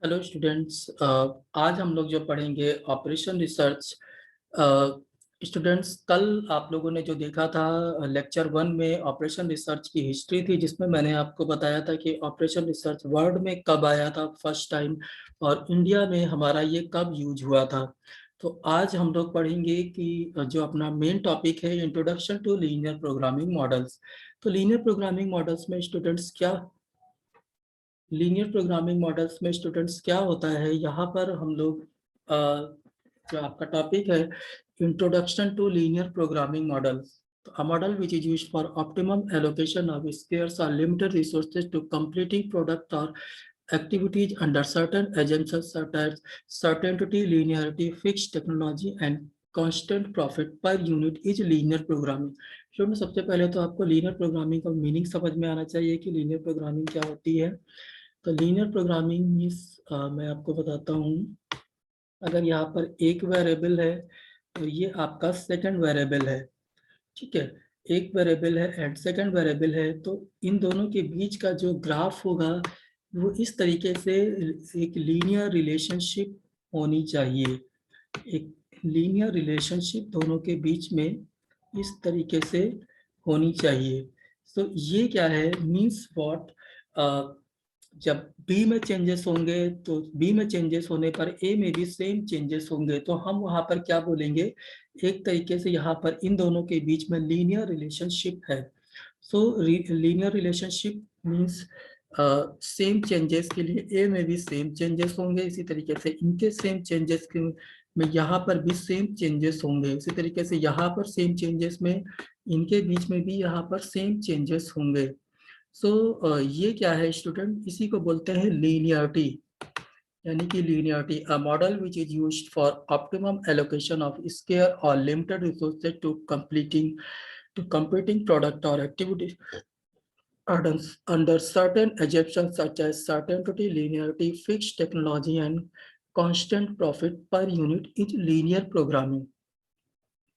Hello students. आज हम लोग जो पढ़ेंगे ऑपरेशन रिसर्च। स्टूडेंट्स, कल आप लोगों ने जो देखा था लेक्चर 1 में ऑपरेशन रिसर्च की हिस्ट्री थी, जिसमें मैंने आपको बताया था कि ऑपरेशन रिसर्च वर्ल्ड में कब आया था फर्स्ट टाइम और इंडिया में हमारा ये कब यूज हुआ था। तो आज हम लोग पढ़ेंगे कि जो अपना मेन टॉपिक है introduction to linear programming models. तो लीनियर प्रोग्रामिंग मॉडल्स में स्टूडेंट्स क्या लीनियर प्रोग्रामिंग मॉडल्स में स्टूडेंट्स क्या होता है, यहाँ पर हम लोग जो आपका टॉपिक है introduction to linear programming models. A model which is used for optimum allocation of scarce or limited resources to completing product or activities under certain assumptions such as certainty, linearity, fixed technology and constant profit per unit is linear programming। तो सबसे पहले तो आपको linear programming का meaning समझ में आना चाहिए कि लीनियर प्रोग्रामिंग क्या होती है। तो लीनियर प्रोग्रामिंग मीन्स मैं आपको बताता हूँ। अगर यहाँ पर एक वेरिएबल है तो ये आपका सेकंड वेरिएबल है, ठीक है। एक वेरिएबल है एंड सेकंड वेरिएबल है, तो इन दोनों के बीच का जो ग्राफ होगा वो इस तरीके से एक लीनियर रिलेशनशिप होनी चाहिए। एक लीनियर रिलेशनशिप दोनों के बीच में इस तरीके से होनी चाहिए। तो ये क्या है मीन्स व्हाट, जब बी में चेंजेस होंगे तो बी में चेंजेस होने पर ए में भी सेम चेंजेस होंगे, तो हम वहां पर क्या बोलेंगे, एक तरीके से यहाँ पर इन दोनों के बीच में लीनियर रिलेशनशिप है। सो linear relationship means same changes के लिए ए में भी सेम चेंजेस होंगे, इसी तरीके से इनके सेम चेंजेस के में यहाँ पर भी सेम चेंजेस होंगे, इसी तरीके से यहाँ पर सेम चेंजेस में इनके बीच में भी यहाँ पर सेम चेंजेस होंगे। सो ये क्या है स्टूडेंट, इसी को बोलते हैं लीनियरिटी। यानी कि linearity a model which is used for optimum allocation of scarce और limited resources to completing product और activity under certain assumptions such as certainty, linearity, fixed technology and constant profit per unit is linear programming.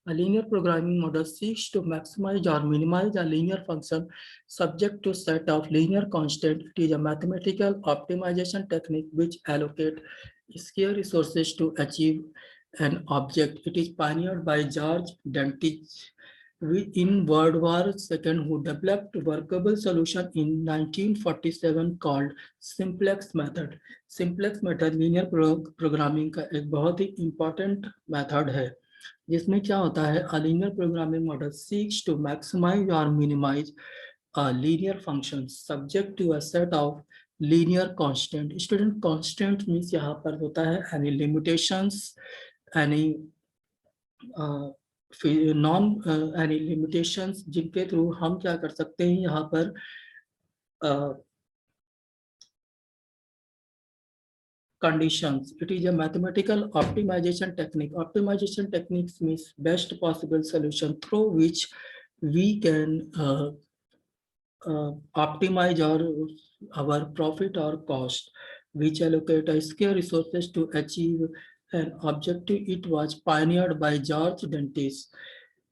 A linear programming model seeks to maximize or minimize a linear function subject to set of linear constant. It is a mathematical optimization technique which allocate scarce resources to achieve an object. It is pioneered by George Dantich in World War II, who developed workable solution in 1947 called simplex method. Simplex method linear programming का एक बहुत ही important method है, जिसमें क्या होता है a linear programming model seeks to maximize or minimize a linear function subject to a set of linear constant. Student constant means यहाँ पर होता है any limitations, any non any limitations, जिनके थ्रू हम क्या कर सकते हैं यहाँ पर conditions. It is a mathematical optimization technique. Optimization techniques means best possible solution through which we can optimize our profit or cost, which allocate a scarce resources to achieve an objective. It was pioneered by George Dentist.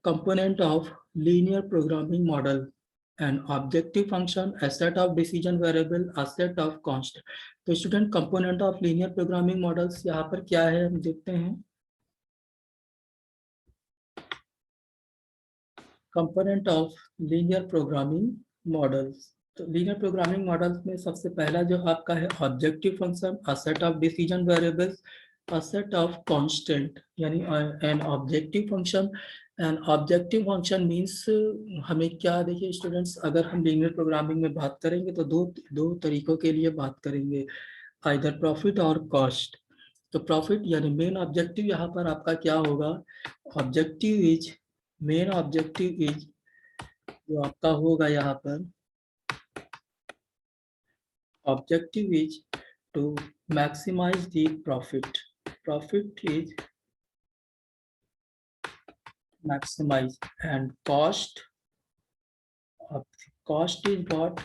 Component of linear programming model: an objective function, a set of decision variable, a set of constant. तो student component of linear programming models यहाँ पर क्या है हम देखते हैं। Component of linear programming models, तो linear programming models में सबसे पहला जो आपका है objective function, a set of decision variables, a set of constant, यानी an objective function. An objective function means हमें क्या, देखिए स्टूडेंट्स, अगर हम लीनियर प्रोग्रामिंग में बात करेंगे तो दो तरीकों के लिए बात करेंगे, आइदर प्रॉफिट और कॉस्ट। तो प्रॉफिट यानी मेन ऑब्जेक्टिव यहाँ पर आपका क्या होगा, objective is main objective is जो आपका होगा यहाँ पर, objective is to maximize the profit. Profit is maximize and cost, cost is what,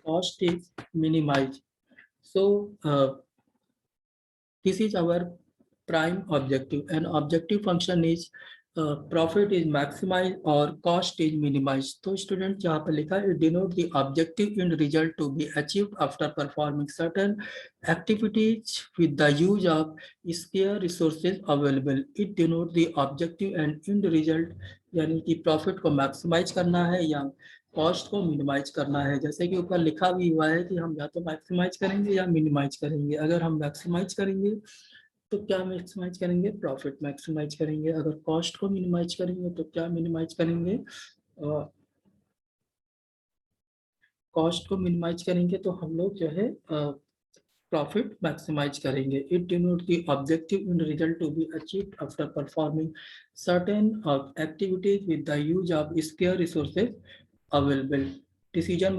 cost is minimized. So this is our prime objective. An objective function is profit is maximize और cost is minimize. तो student यहाँ पर लिखा है, denote the objective in result to be achieved after performing certain activities with the use of scarce resources available. It denote the objective and in result, यानी कि profit को maximise करना है या कॉस्ट को मिनिमाइज करना है। जैसे कि ऊपर लिखा भी हुआ है कि हम या तो मैक्सिमाइज करेंगे या मिनिमाइज करेंगे। अगर हम मैक्सिमाइज करेंगे तो क्या मैक्सिमाइज करेंगे? प्रॉफिट मैक्सिमाइज करेंगे। अगर कॉस्ट को मिनिमाइज करेंगे तो क्या मिनिमाइज करेंगे? कॉस्ट को मिनिमाइज करेंगे तो हम लोग जो है प्रॉफिट मैक्सिमाइज करेंगे। It denote the objective in result to be achieved after performing certain activities with the use of scarce resources available. Decision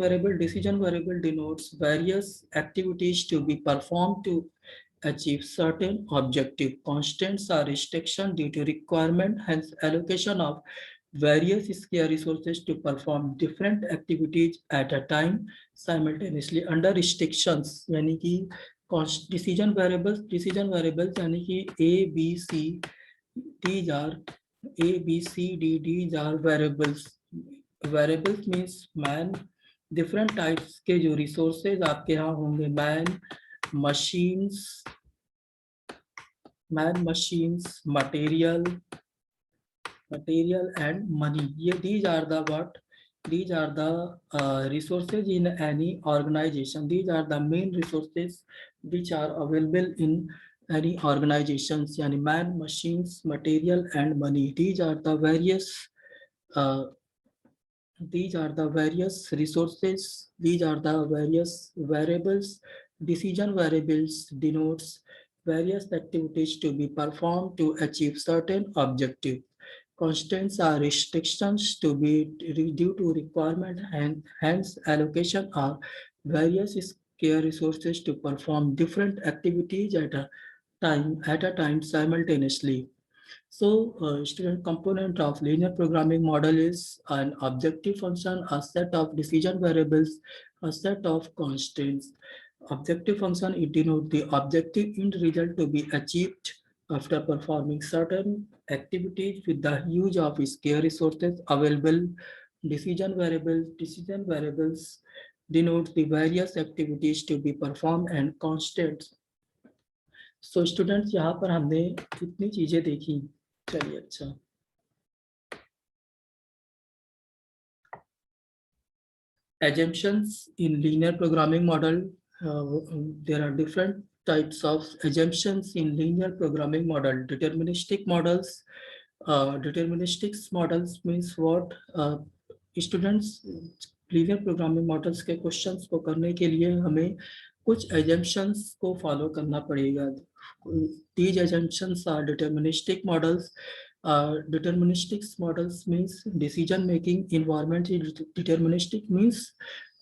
variable denotes various activities to be performed to achieve certain objective. Constants are restriction due to requirement, hence allocation of various scarce resources to perform different activities at a time simultaneously under restrictions, यानी कि decision variables यानी कि A, B, C, these are A, B, C, D, these are variables. Variables means man, different types के जो resources आपके यहाँ होंगे, man machines material and money. ये these are the what, these are the resources in any organization. These are the main resources which are available in any organizations, yani man, machines, material and money. These are the various resources, these are the various variables. Decision variables denotes various activities to be performed to achieve certain objective. Constants are restrictions to be due to requirement, and hence allocation are various scarce resources to perform different activities at a time simultaneously. So, student, component of linear programming model is an objective function, a set of decision variables, a set of constants. Objective function, it denotes the objective end result to be achieved after performing certain activities with the use of scarce resources available. Decision variables denote the various activities to be performed, and constants. So students, यहाँ पर हमने कितनी चीजें देखी। चलिए, अच्छा, assumptions in linear programming model. There are different types of assumptions in linear programming model. Deterministic models. Deterministic models means what? Students, linear programming models के questions को करने के लिए हमें कुछ assumptions को फॉलो करना पड़ेगा. These assumptions are deterministic models. Deterministic models means decision making environment is deterministic, means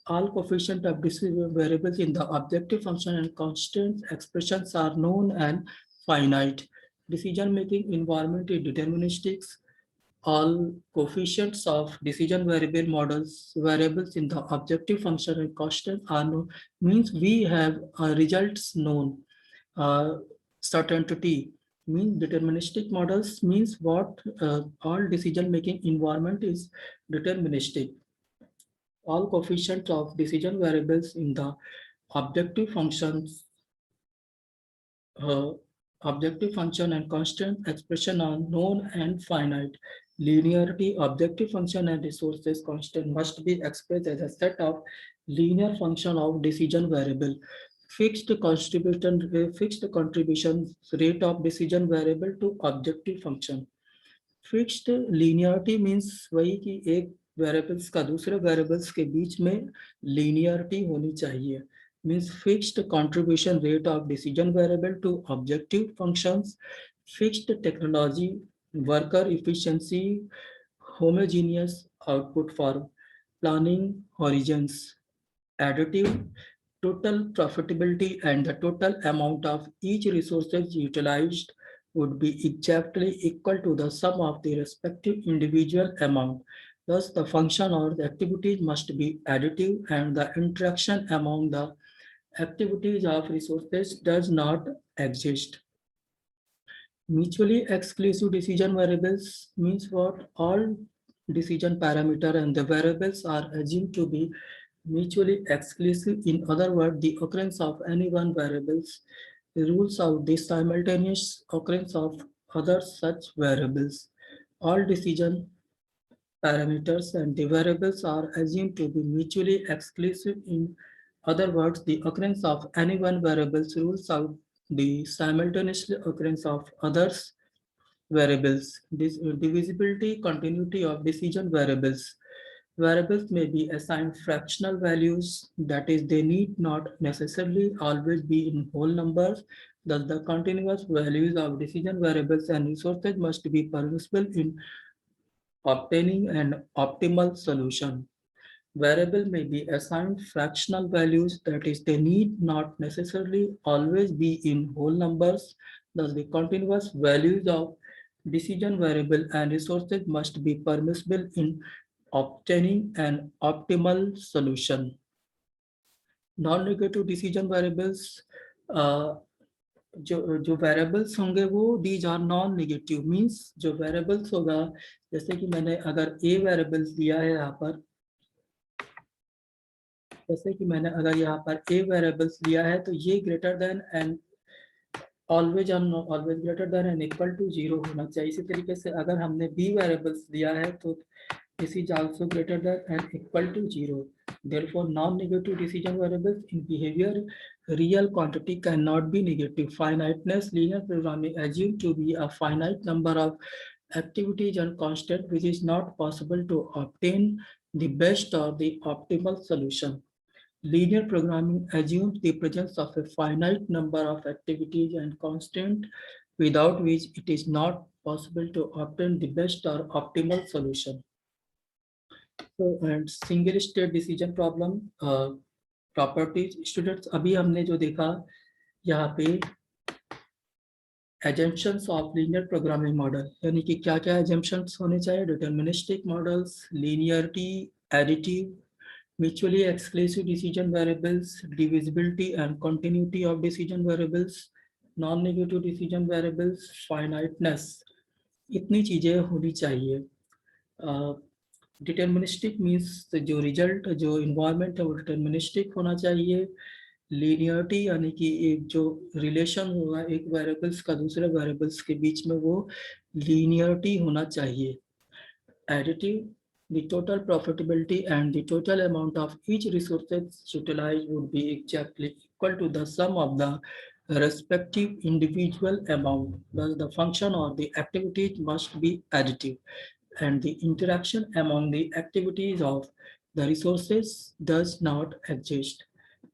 all coefficient of decision variables in the objective function and constant expressions are known and finite. Decision making environment is deterministic. All coefficients of decision variables in the objective function and constant are known, means we have results known. Certainty means deterministic models means what? All decision making environment is deterministic. All coefficients of decision variables in the objective functions, objective function and constant expression are known and finite. Linearity, objective function and resources constant must be expressed as a set of linear function of decision variable. Fixed contribution rate of decision variable to objective function. Fixed linearity means वही कि एक variables का दूसरे variables के बीच में linearity होनी चाहिए. Means fixed contribution rate of decision variable to objective functions. Fixed technology, worker efficiency, homogeneous output for planning horizons. Additive, total profitability and the total amount of each resources utilized would be exactly equal to the sum of the respective individual amount. Thus, the function or the activities must be additive, and the interaction among the activities of resources does not exist. Mutually exclusive decision variables means what? All decision parameter and the variables are assumed to be mutually exclusive. In other words, the occurrence of any one variables rules out the simultaneous occurrence of other such variables. All decision parameters and the variables are assumed to be mutually exclusive. In other words, the occurrence of any one variable rules out the simultaneous occurrence of others variables. This divisibility, continuity of decision variables. Variables may be assigned fractional values, that is, they need not necessarily always be in whole numbers. Thus, the continuous values of decision variables and resources must be permissible in obtaining an optimal solution. Variable may be assigned fractional values, that is, they need not necessarily always be in whole numbers. Thus, the continuous values of decision variable and resources must be permissible in obtaining an optimal solution. Non-negative decision variables, जो variables होंगे वो these are non negative, means जो variables होगा, जैसे कि मैंने अगर ए variables दिया है यहाँ पर, जैसे कि मैंने अगर यहाँ पर ए वेरिएबल्स लिया है तो ये greater than and always always greater than and equal to 0 होना चाहिए। इसी तरीके से अगर हमने बी वेरिएबल्स दिया है तो this is also greater than and equal to 0. Therefore, non-negative decision variables in behavior, real quantity cannot be negative. Finiteness, linear programming assumed to be a finite number of activities and constant, which is not possible to obtain the best or the optimal solution. Linear programming assumes the presence of a finite number of activities and constant, without which it is not possible to obtain the best or optimal solution. So, and single state decision problem properties students, अभी हमने जो देखा यहाँ पे assumptions of linear programming model, यानी कि क्या क्या एजम्पशंस होने चाहिए। Deterministic models, linearity, additive, mutually exclusive decision variables, divisibility and continuity of decision variables, non-negative decision variables, finiteness, इतनी चीजें होनी चाहिए। डिटर्मिनिस्टिक मीन्स जो रिजल्ट, जो इन्वायरमेंट है वो डिटर्मिनिस्टिक होना चाहिए। लीनियरिटी यानी कि एक जो रिलेशन होगा एक वेरिएबल्स का दूसरे वेरिएबल्स के बीच में, वो लीनियरिटी होना चाहिए। Additive, the total profitability and the total amount of each resources utilized would be exactly equal to the sum of the respective individual amount. Thus, the function or the activities must be additive, and the interaction among the activities of the resources does not exist.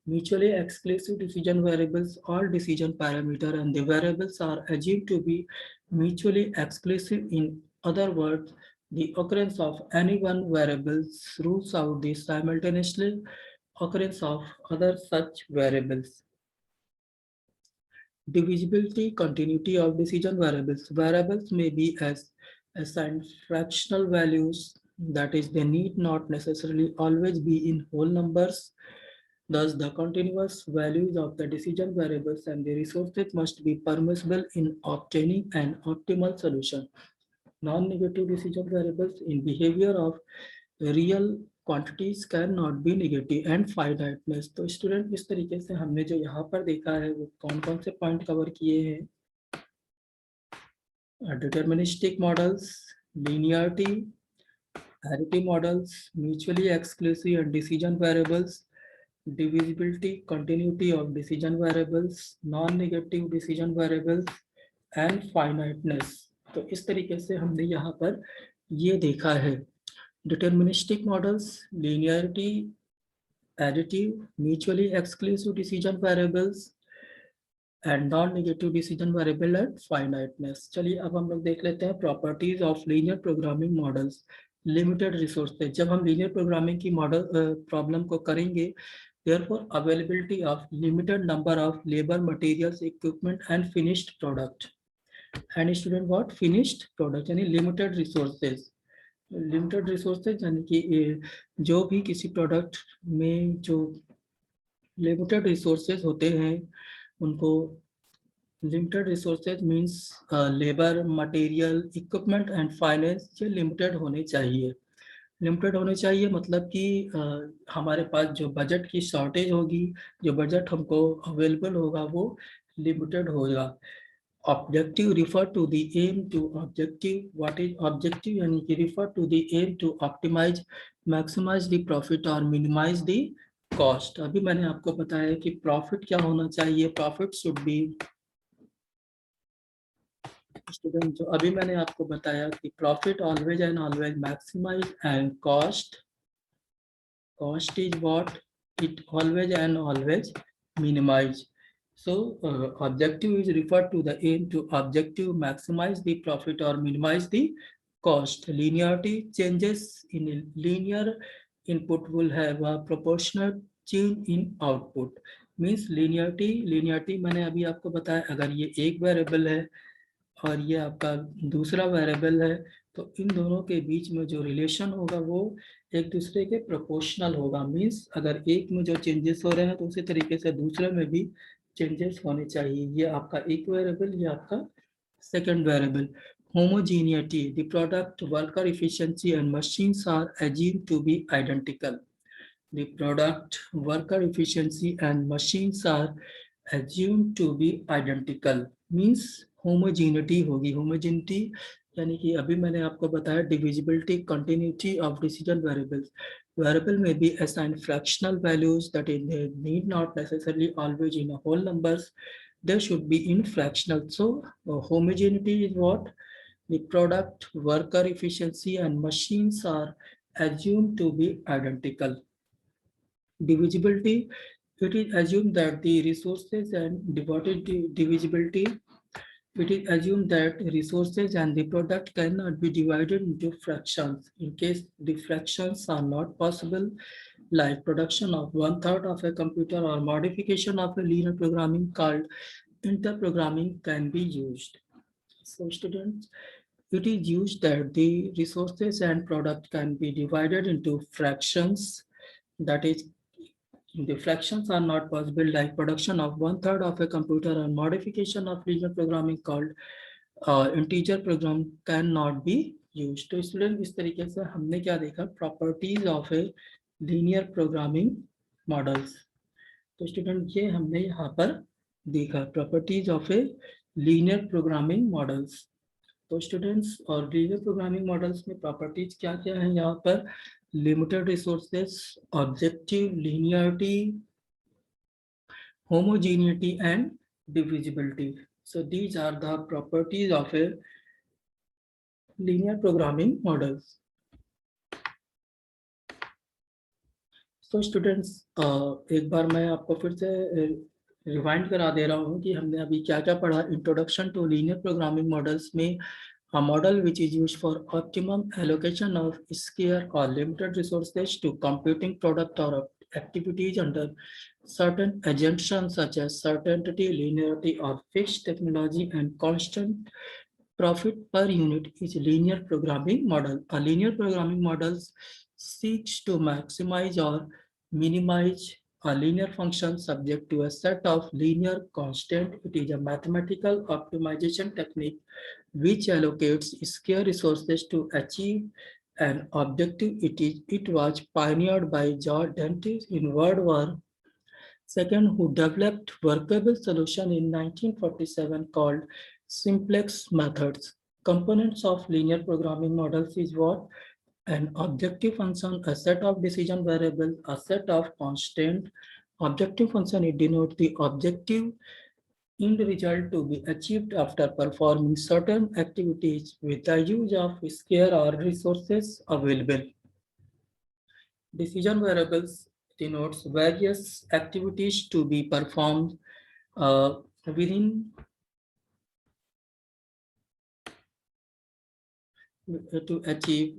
Mutually exclusive decision variables, all decision parameter and the variables are assumed to be mutually exclusive. In other words, the occurrence of any one variable rules out the simultaneous occurrence of other such variables. Divisibility, continuity of decision variables. Variables may be assigned fractional values, that is, they need not necessarily always be in whole numbers. Thus, the continuous values of the decision variables and the resources must be permissible in obtaining an optimal solution. Non-negative decision variables in behavior of real quantities cannot be negative and finiteness. तो student, इस तरीके से हमने जो यहाँ पर देखा है वो कौन कौन से पॉइंट कवर किए हैं। Deterministic models, linearity, additive models, mutually exclusive and decision variables, divisibility, continuity of decision variables, non-negative decision variables and finiteness। तो इस तरीके से हमने यहाँ पर ये देखा है। Deterministic models, linearity, additive, mutually exclusive decision variables and non negative decision variable and finiteness. चलिए अब हम लोग देख लेते हैं properties of linear programming models. Limited resources, जब हम लीनियर प्रोग्रामिंग की मॉडल प्रॉब्लम को करेंगे, therefore availability of limited number of labor, materials, equipment and finished product. And student, what finished product यानी limited resources। limited resources यानी कि जो भी किसी प्रोडक्ट में जो limited resources होते हैं उनको limited resources means labour, material, equipment and finance, ये लिमिटेड होने चाहिए। लिमिटेड होने चाहिए मतलब कि हमारे पास जो बजट की शॉर्टेज होगी, जो बजट हमको अवेलेबल होगा वो लिमिटेड होगा। Objective refer to the aim to objective, what is objective, यानी कि refer to the aim to optimize, maximize the profit और मिनिमाइज द कॉस्ट। अभी मैंने आपको बताया कि प्रॉफिट क्या होना चाहिए, प्रॉफिट शुड बी, स्टूडेंट जो अभी मैंने आपको बताया कि profit always and always maximize and cost is what it always and always minimize. So objective is referred to the aim to objective maximize the profit or minimize the cost. Linearity changes in a linear input will have a proportional change in output. Means linearity मैंने अभी आपको बताया, अगर ये एक variable है और ये आपका दूसरा वेरिएबल है, तो इन दोनों के बीच में जो रिलेशन होगा वो एक दूसरे के प्रोपोर्शनल होगा। मीन्स अगर एक में जो चेंजेस हो रहे हैं तो उसी तरीके से दूसरे में भी चेंजेस होने चाहिए। ये आपका एक वेरिएबल, ये आपका second variable. Homogeneity, the product, worker efficiency and machines are assumed to be identical. The product, worker efficiency and machines are assumed to be identical. Means homogeneity होगी। homogeneity यानी कि अभी मैंने आपको बताया divisibility, continuity of decision variables. Variable may be assigned fractional values, that is they need not necessarily always in a whole numbers. They should be in fractional. So homogeneity is what? The product, worker efficiency and machines are assumed to be identical. Divisibility, it is assumed that the resources and devoted divisibility, it is assumed that resources and the product cannot be divided into fractions. In case the fractions are not possible, like production of 1/3 of a computer or modification of a linear programming called interprogramming can be used. So students, it is used that the resources and product can be divided into fractions, that is the fractions are not possible, like production of 1/3 of a computer and modification of linear programming called integer program cannot be used. तो student इस तरीके से हमने क्या देखा, properties of a linear programming models. तो student ये हमने यहाँ पर देखा properties of a linear programming models. तो स्टूडेंट्स और लीनियर प्रोग्रामिंग मॉडल्स में प्रॉपर्टीज क्या क्या है यहाँ पर, limited resources, objective, linearity, homogeneity and divisibility. So these are the properties of a linear programming models. So students एक बार मैं आपको फिर से रिवाइंड करा दे रहा हूँ कि हमने अभी क्या क्या पढ़ा। Introduction to linear programming models में a model which is used for optimum allocation of scarce or limited resources to computing product or activities under certain assumptions such as certainty, linearity, or fixed technology and constant profit per unit is linear programming model. A linear programming model seeks to maximize or minimize a linear function subject to a set of linear constant. It is a mathematical optimization technique which allocates scarce resources to achieve an objective. It was pioneered by George Dante in World War II, who developed workable solution in 1947 called simplex methods. Components of linear programming models is what? An objective function, a set of decision variables, a set of constant. Objective function, it denotes the objective end result to be achieved after performing certain activities with the use of scarce or resources available. Decision variables denotes various activities to be performed within to achieve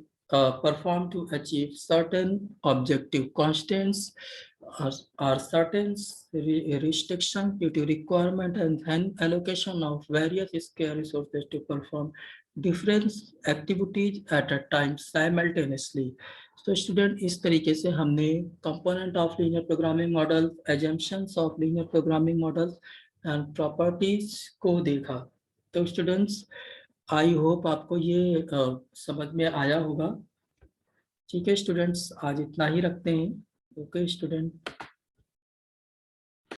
perform to achieve certain objective. Constants are certain restriction due to requirement and then allocation of various scarce resources to perform different activities at a time simultaneously. तो student इस तरीके से हमने component of linear programming model, assumptions of linear programming models, and properties को देखा। तो students, I hope आपको ये समझ में आया होगा। ठीक है स्टूडेंट्स, आज इतना ही रखते हैं। Okay student.